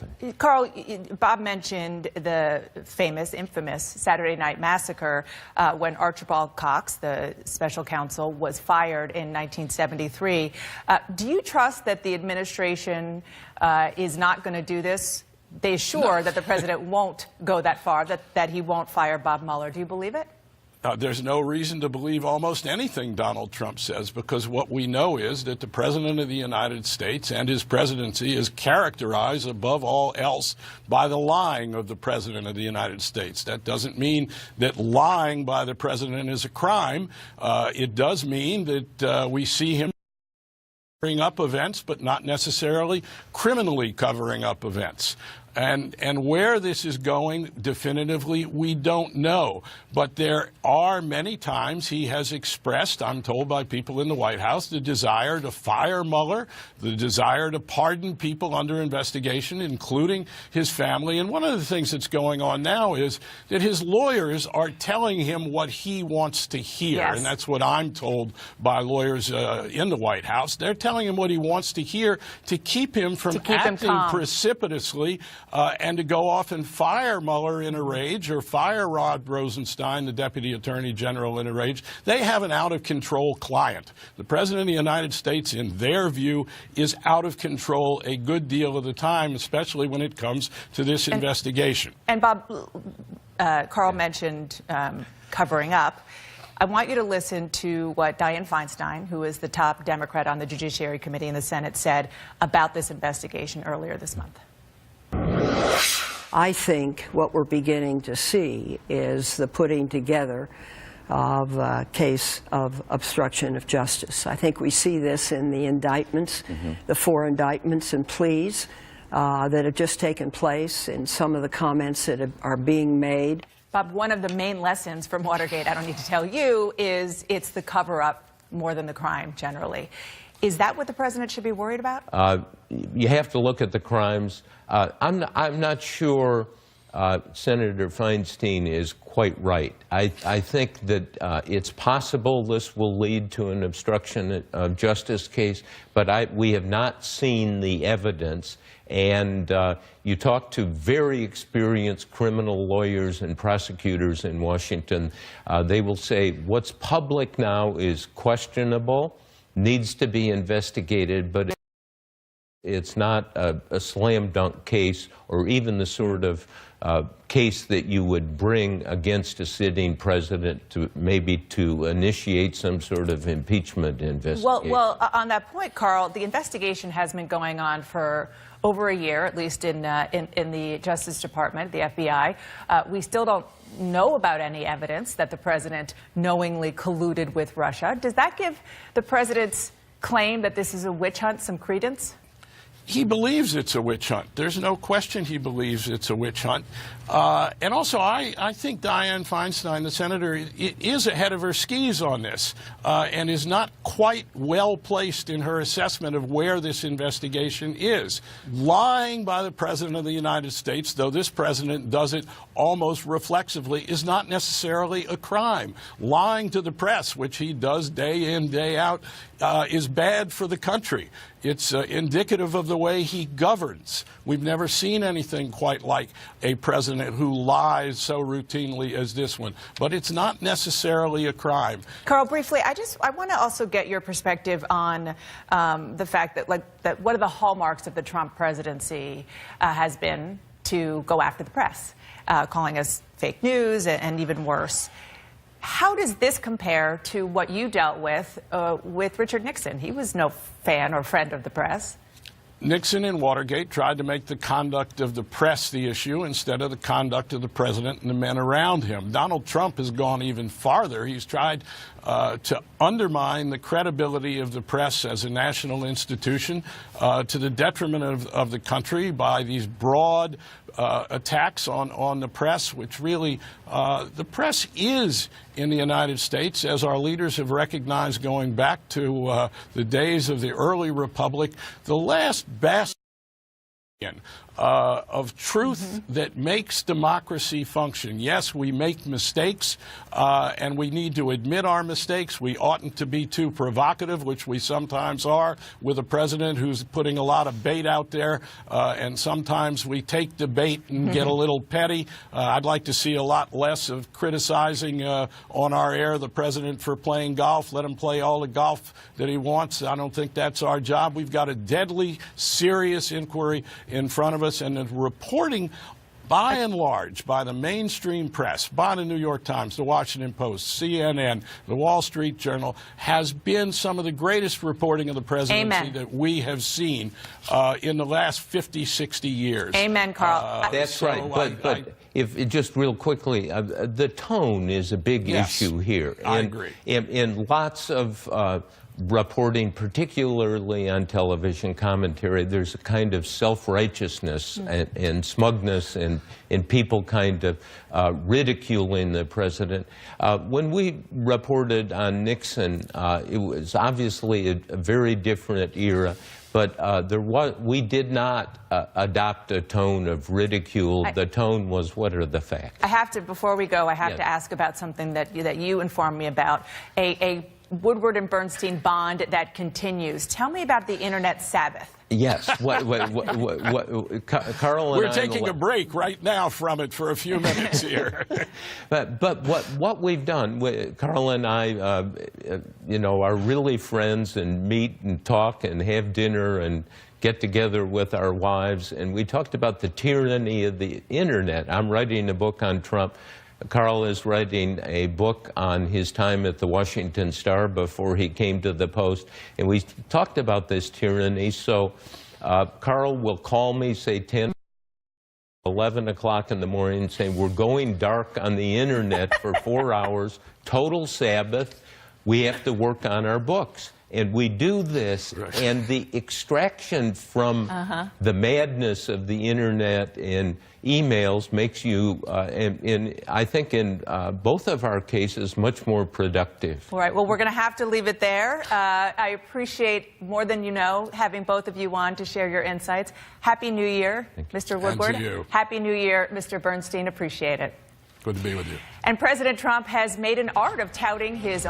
happen. Carl, Bob mentioned the infamous Saturday Night Massacre when Archibald Cox, the special counsel, was fired in 1973. Do you trust that the administration is not going to do this? They assure that the president won't go that far, that he won't fire Bob Mueller. Do you believe it? There's no reason to believe almost anything Donald Trump says, because what we know is that the President of the United States and his presidency is characterized above all else by the lying of the President of the United States. That doesn't mean that lying by the President is a crime. It does mean that we see him covering up events, but not necessarily criminally covering up events. And where this is going definitively, we don't know. But there are many times he has expressed, I'm told by people in the White House, the desire to fire Mueller, the desire to pardon people under investigation, including his family. And one of the things that's going on now is that his lawyers are telling him what he wants to hear. Yes. And that's what I'm told by lawyers in the White House. They're telling him what he wants to hear to keep him from acting precipitously and to go off and fire Mueller in a rage or fire Rod Rosenstein, the Deputy Attorney General, in a rage. They have an out-of-control client. The President of the United States, in their view, is out of control a good deal of the time, especially when it comes to this investigation. And Bob, Carl mentioned covering up. I want you to listen to what Dianne Feinstein, who is the top Democrat on the Judiciary Committee in the Senate, said about this investigation earlier this month. I think what we're beginning to see is the putting together of a case of obstruction of justice. I think we see this in the indictments, the 4 indictments and pleas that have just taken place, in some of the comments that are being made. Bob, one of the main lessons from Watergate, I don't need to tell you, is it's the cover-up more than the crime generally. Is that what the president should be worried about? You have to look at the crimes. I'm not sure Senator Feinstein is quite right. I think that it's possible this will lead to an obstruction of justice case, but we have not seen the evidence. And you talk to very experienced criminal lawyers and prosecutors in Washington, they will say what's public now is questionable, needs to be investigated, but it's not a slam dunk case or even the sort of case that you would bring against a sitting president to initiate some sort of impeachment investigation. Well, on that point, Carl, the investigation has been going on for over a year, at least in the Justice Department, the FBI. We still don't know about any evidence that the president knowingly colluded with Russia. Does that give the president's claim that this is a witch hunt some credence? He believes it's a witch hunt. There's no question he believes it's a witch hunt. And also, I think Dianne Feinstein, the senator, is ahead of her skis on this and is not quite well placed in her assessment of where this investigation is. Lying by the President of the United States, though this president does it almost reflexively, is not necessarily a crime. Lying to the press, which he does day in, day out, is bad for the country. It's indicative of the way he governs. We've never seen anything quite like a president who lies so routinely as this one. But it's not necessarily a crime. Carl, briefly, I want to also get your perspective on the fact that one of the hallmarks of the Trump presidency has been to go after the press, calling us fake news and even worse. How does this compare to what you dealt with Richard Nixon? He was no fan or friend of the press. Nixon in Watergate tried to make the conduct of the press the issue instead of the conduct of the president and the men around him. Donald Trump has gone even farther. He's tried to undermine the credibility of the press as a national institution to the detriment of the country by these broad attacks on the press, which really, the press is in the United States, as our leaders have recognized going back to the days of the early republic, the last bastion of truth that makes democracy function. Yes, we make mistakes, and we need to admit our mistakes. We oughtn't to be too provocative, which we sometimes are, with a president who's putting a lot of bait out there, and sometimes we take the bait and get a little petty. I'd like to see a lot less of criticizing on our air the president for playing golf. Let him play all the golf that he wants. I don't think that's our job. We've got a deadly, serious inquiry in front of us, and the reporting, by and large, by the mainstream press, by the New York Times, the Washington Post, CNN, the Wall Street Journal, has been some of the greatest reporting of the presidency Amen. that we have seen in the last 50, 60 years. Amen, Carl. That's so right. But if just real quickly, the tone is a big Yes, issue here. I agree. In lots of reporting, particularly on television commentary, there's a kind of self-righteousness and smugness and people kind of ridiculing the president. When we reported on Nixon, it was obviously a very different era. But we did not adopt a tone of ridicule. The tone was, what are the facts? I have to, before we go, I have Yes. to ask about something that you informed me about, a Woodward and Bernstein bond that continues. Tell me about the Internet Sabbath. Yes. Carl and We're I taking a break right now from it for a few minutes here. But what we've done, Carl and I, are really friends and meet and talk and have dinner and get together with our wives. And we talked about the tyranny of the Internet. I'm writing a book on Trump. Carl is writing a book on his time at the Washington Star before he came to the Post. And we talked about this tyranny. So Carl will call me, say 10, 11 o'clock in the morning, saying, we're going dark on the Internet for 4 hours, total Sabbath. We have to work on our books. And we do this, and the extraction from the madness of the Internet and emails makes you, I think in both of our cases, much more productive. All right, well, we're going to have to leave it there. I appreciate, more than you know, having both of you on to share your insights. Happy New Year, Mr. Woodward. And to you. Happy New Year, Mr. Bernstein. Appreciate it. Good to be with you. And President Trump has made an art of touting his own